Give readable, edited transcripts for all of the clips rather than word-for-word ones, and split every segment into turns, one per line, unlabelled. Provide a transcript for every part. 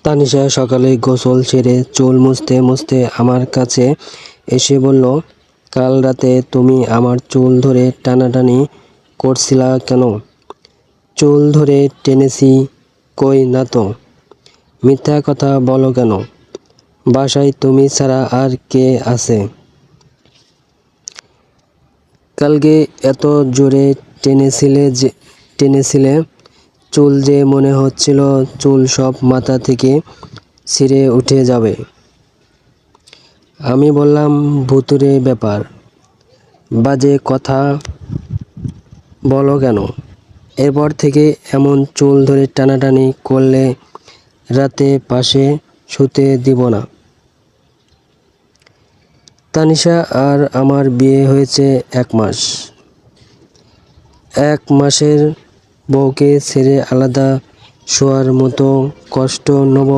তানিশা সকালে গোসল সেরে চুল মুছতে মুছতে আমার কাছে এসে বলল, কাল রাতে তুমি আমার চুল ধরে টানাটানি করছিলা কেন? চুল ধরে টেনেছি কই না তো। মিথ্যা কথা বলো কেন? বাসায় তুমি ছাড়া আর কে আছে? কালকে এত জোরে টেনেছিলে চুল যে মনে হচ্ছিল চুল সব মাথা থেকে ছিঁড়ে উঠে যাবে। আমি বললাম, ভুতুড়ে ব্যাপার, বাজে কথা বলো কেন? এরপর থেকে এমন চুল ধরে টানাটানি করলে রাতে পাশে শুতে দিব না। তানিশা আর আমার বিয়ে হয়েছে 1 মাস। 1 মাসের বউকে ছেড়ে আলাদা শোয়ার মতো কষ্ট নব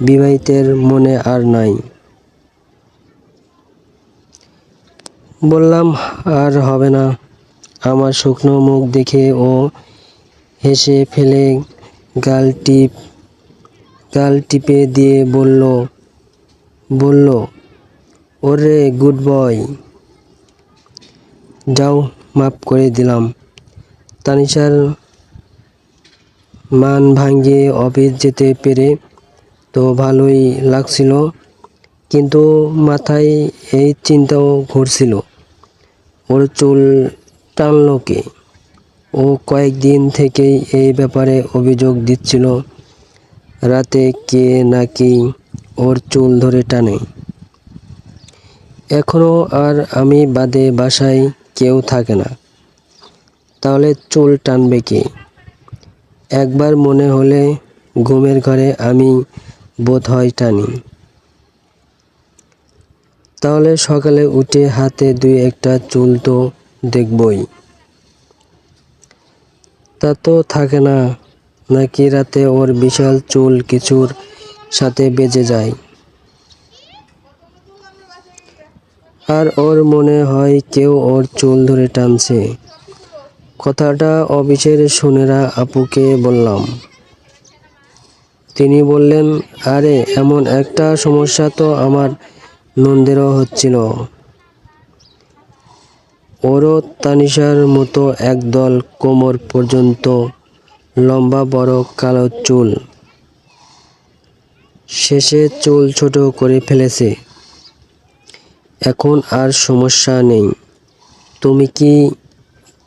বিবাহিতের মনে আর নাই। বললাম, আর হবে না। আমার শুকনো মুখ দেখে ও হেসে ফেলে গাল টিপে দিয়ে বলল, ওরে গুড বয়, যাও মাফ করে দিলাম। তানিশার মান ভাঙিয়ে অফিস যেতে পেরে তো ভালোই লাগছিল, কিন্তু মাথায় এই চিন্তাও ঘুরছিল, ওর চুল টানলো কে? ও কয়েকদিন থেকেই এই ব্যাপারে অভিযোগ দিচ্ছিল, রাতে কে নাকি ওর চুল ধরে টানে। এখনো আর আমি বাদে বাসায় কেউ থাকে না, তাহলে চুল টানবে কে? একবার মনে হলে ঘুমের ঘরে আমি বোধহয় টানি। তাহলে সকালে উঠে হাতে 2-1টা চুল তো দেখবই। তা তো থাকে না, নাকি রাতে ওর বিশাল চুল কিছুর সাথে বেজে যায়, আর ওর মনে হয় কেউ ওর চুল ধরে টানছে। কথাটা অফিসের শুনেরা আপুকে বললাম। তিনি বললেন, আরে এমন একটা সমস্যা তো আমার নন্দেরও হচ্ছিল। ওরও তানিশার মতো একদল কোমর পর্যন্ত লম্বা বড় কালো চুল। শেষে চুল ছোট করে ফেলেছে। এখন আর সমস্যা নেই। তুমি কি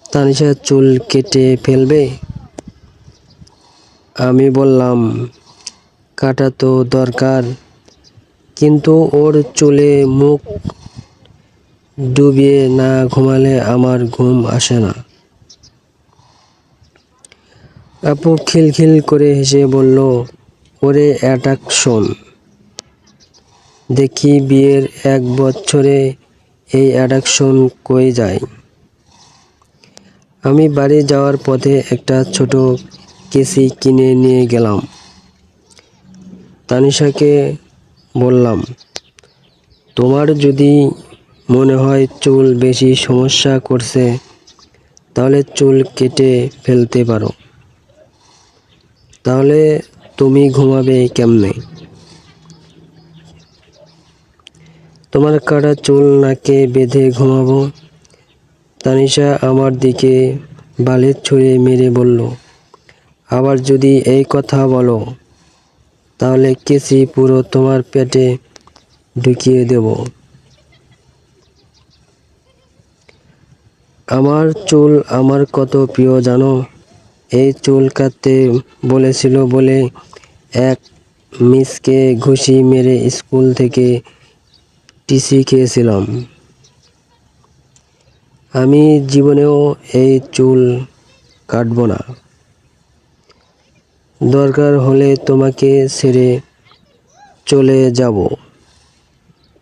তানিশার চুল কেটে ফেলবে? আমি বললাম, কাটা তো দরকার, কিন্তু ওর চুলে মুখ ডুবিয়ে না ঘুমালে আমার ঘুম আসে না। আপু খিলখিল করে হেসে বলল, ওরে অ্যাট্রাকশন। দেখি বিয়ের 1 বছরে এই অ্যাট্রাকশন কই যায়। আমি বাড়ি যাওয়ার পথে একটা ছোট কেসি কিনে নিয়ে গেলাম। তানিশাকে বললাম, তোমার যদি মনে হয় চুল বেশি সমস্যা করছে, তাহলে চুল কেটে ফেলতে পারো। তাহলে তুমি ঘুমাবে কেমনে? তোমার কাটা চুল নাকে বেঁধে ঘুমাবো? তানিশা আমার দিকে বালির ছুঁড়ে মেরে বলল, আবার যদি এই কথা বলো, তাহলে কেসি পুরো তোমার পেটে ঢুকিয়ে দেব। আমার চুল আমার কত প্রিয় জানো? এই চুল কাটতে বলেছিল বলে এক মিসকে ঘুষি মেরে স্কুল থেকে টিসি খেয়েছিলাম। আমি জীবনেও এই চুল কাটবো না। দরকার হলে তোমাকে ছেড়ে চলে যাব,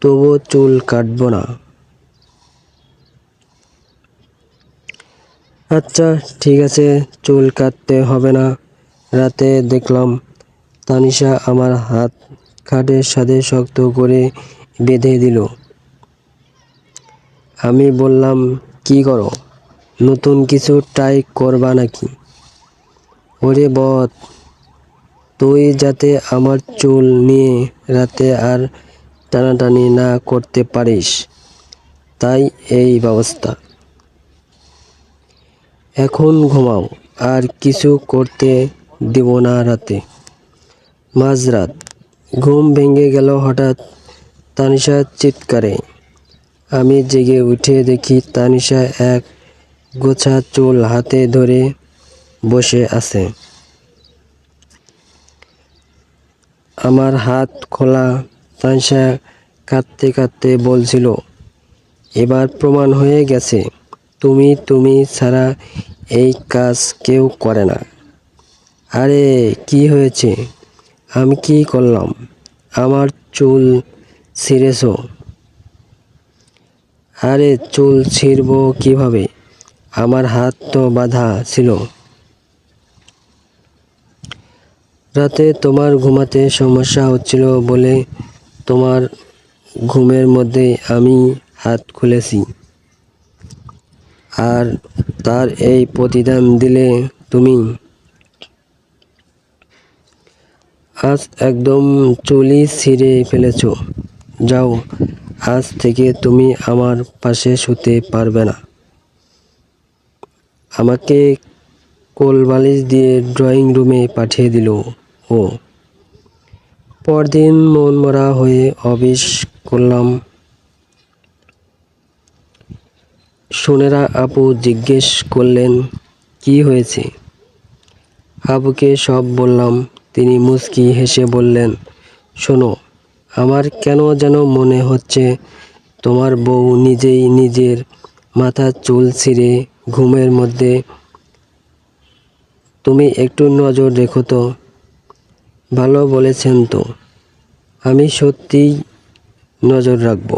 তবুও চুল কাটবো না। আচ্ছা ঠিক আছে, চুল কাটতে হবে না। রাতে দেখলাম তানিশা আমার হাত খাটের সাথে শক্ত করে বেঁধে দিল। আমি বললাম, কি করো? নতুন কিছু ট্রাই করবা নাকি? ওরে বদ, তুই যাতে আমার চুল নিয়ে রাতে আর টানাটানি না করতে পারিস, তাই এই ব্যবস্থা। এখন ঘুমাও, আর কিছু করতে দিব না রাতে। মাঝরাত, ঘুম ভেঙে গেল হঠাৎ তানিশার চিৎকারে। আমি জেগে উঠে দেখি তানিশা এক গোছা চুল হাতে ধরে বসে আছে। আমার হাত খোলা। তানিশা কাঁদতে কাঁদতে বলছিল, এবার প্রমাণ হয়ে গেছে তুমি ছাড়া এই কাজ কেউ করে না। আরে কি হয়েছে? আমি কি করলাম? আমার চুল ছিঁড়েছ? আরে চুল ছিঁড়ব কিভাবে? আমার হাত তো বাঁধা ছিল। রাতে তোমার ঘুমাতে সমস্যা হচ্ছিল বলে তোমার ঘুমের মধ্যে আমি হাত খুলেছি, আর তার এই প্রতিদান দিলে তুমি। আজ একদম চুলই ছিঁড়ে ফেলেছ। যাও, আজ থেকে তুমি আমার পাশে শুতে পারবে না। আমাকে কোলবালিশ দিয়ে ড্রয়িং রুমে পাঠিয়ে দিল ও। পরদিন মনমরা হয়ে অফিস করলাম। সোনেরা আপু জিজ্ঞেস করলেন, কি হয়েছে? আবুকে সব বললাম। তিনি মুচকি হেসে বললেন, শোনো, আমার কেন যেন মনে হচ্ছে তোমার বউ নিজেই নিজের মাথার চুল ছিঁড়ে ঘুমের মধ্যে। তুমি একটু নজর রেখো তো। ভালো বলেছেন তো, আমি সত্যিই নজর রাখব।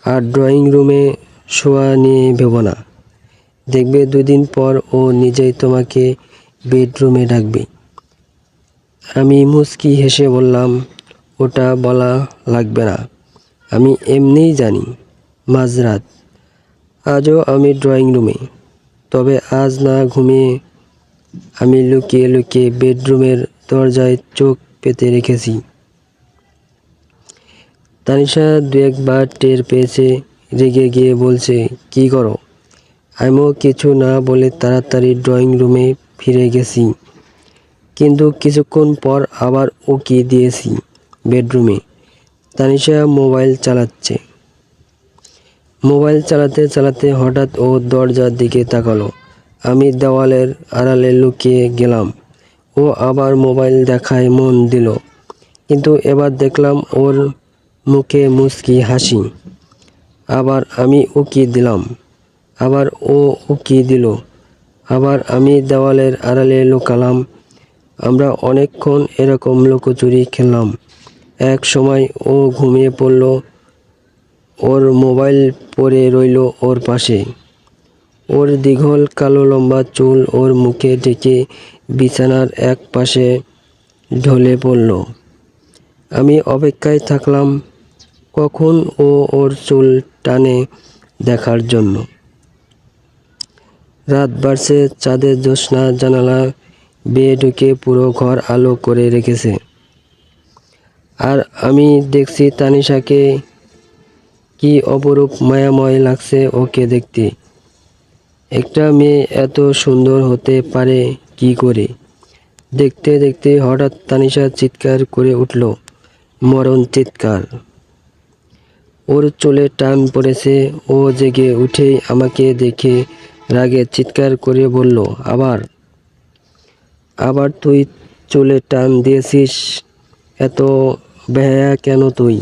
আর ড্রয়িং রুমে শোয়া নিয়ে ভেবো না। দেখবে 2 দিন পর ও নিজেই তোমাকে বেডরুমে ডাকবে। আমি মুচকি হেসে বললাম, ওটা বলা লাগবে না, আমি এমনিই জানি। মাঝরাত, আজও আমি ড্রয়িং রুমে। তবে আজ না ঘুমিয়ে আমি লুকিয়ে লুকিয়ে বেডরুমের দরজায় চোখ পেতে রেখেছি। তানিশা 2 একবার টের পেয়েছে, রেগে গিয়ে বলছে, কি করো? আমিও কিছু না বলে তাড়াতাড়ি ড্রয়িং রুমে ফিরে গেছি, কিন্তু কিছুক্ষণ পর আবার উকি দিয়েছি বেডরুমে। তানিশা মোবাইল চালাচ্ছে। মোবাইল চালাতে চালাতে হঠাৎ ও দরজার দিকে তাকালো। আমি দেওয়ালের আড়ালে লুকিয়ে গেলাম। ও আবার মোবাইল দেখায় মন দিল, কিন্তু এবার দেখলাম ওর মুখে মুচকি হাসি। আবার আমি উকি দিলাম, আবার ও উকি দিল, আবার আমি দেওয়ালের আড়ালে লুকালাম। আমরা অনেকক্ষণ এরকম লুকোচুরি খেললাম। এক সময় ও ঘুমিয়ে পড়ল। ওর মোবাইল পড়ে রইল ওর পাশে। ওর দীঘল কালো লম্বা চুল ওর মুখে ঢেকে বিছানার এক পাশে ঢলে পড়ল। আমি অপেক্ষায় থাকলাম কখন ও ওর চুল টানে দেখার জন্য। রাত বাড়ছে, চাঁদের জ্যোৎস্না জানালা বেয়ে ঢুকে পুরো ঘর আলো করে রেখেছে। আর আমি দেখছি তানিশাকে। কি অপরূপ মায়াময় লাগছে ওকে দেখতে। একটা মেয়ে এত সুন্দর হতে পারে কি করে? দেখতে দেখতে হঠাৎ তানিশা চিৎকার করে উঠল, মরণ চিৎকার। ওর চুলে টান পড়েছে। ও জেগে উঠেই আমাকে দেখে রাগে চিৎকার করে বলল, আবার আবার তুই চুলে টান দিয়েছিস? এত বেহায়া কেন তুই?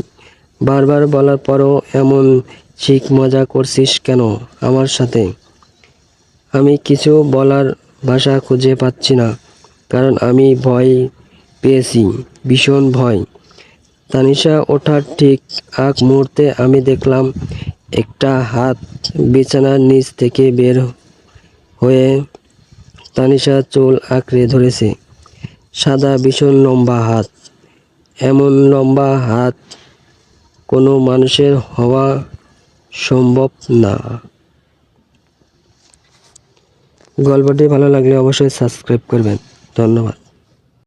বারবার বলার পরও এমন শিখ মজা করছিস কেন আমার সাথে? আমি কিছু বলার ভাষা খুঁজে পাচ্ছি না, কারণ আমি ভয় পেয়েছি, ভীষণ ভয়। তানিশা ওঠার ঠিক আগ মুহূর্তে আমি দেখলাম একটা হাত বিছানার নিচ থেকে বের হয়ে তানিশা চুল আঁকড়ে ধরেছে। সাদা ভীষণ লম্বা হাত। এমন লম্বা হাত কোনো মানুষের হওয়া সম্ভব না। গল্পটি ভালো লাগলে অবশ্যই সাবস্ক্রাইব করবেন। ধন্যবাদ।